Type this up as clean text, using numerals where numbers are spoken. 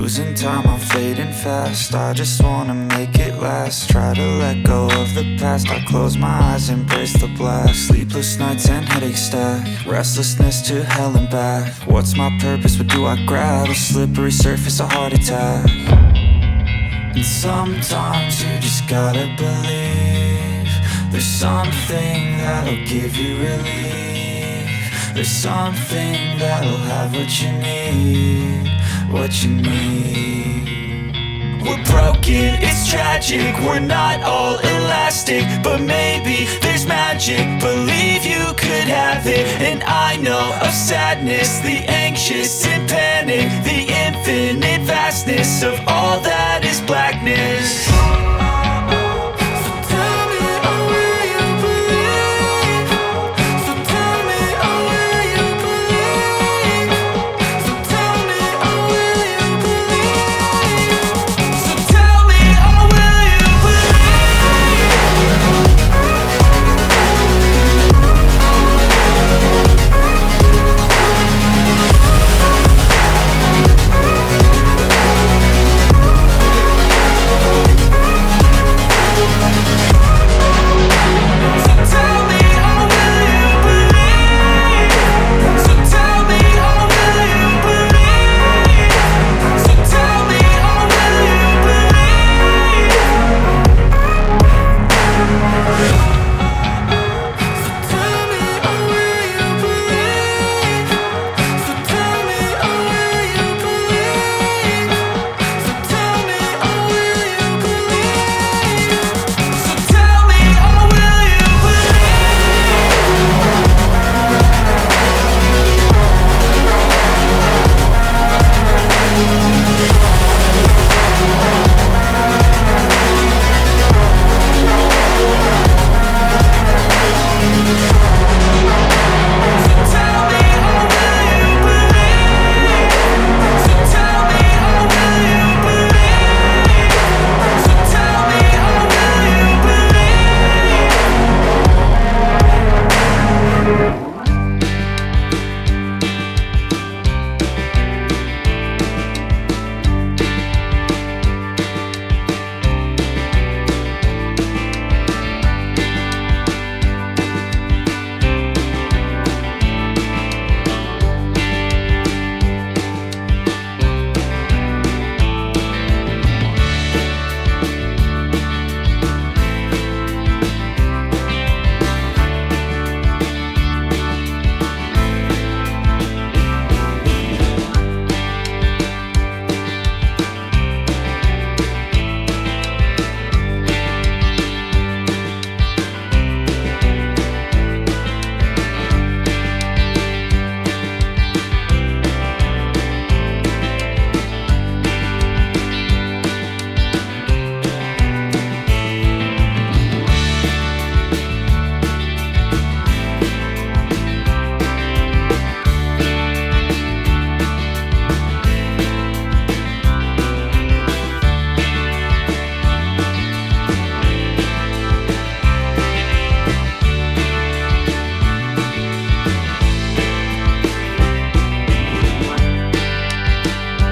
losing time, I'm fading fast. I just wanna make it last. Try to let go of the past. I close my eyes, embrace the blast. Sleepless nights and headaches stack. Restlessness to hell and back. What's my purpose? What do I grab? A slippery surface, a heart attack. And sometimes you just gotta believe there's something that'll give you relief. There's something that'll have what you need, what you need. We're broken, it's tragic, we're not all elastic, but maybe there's magic. Believe you could have it. And I know of sadness, the anxious and panic, the infinite vastness of all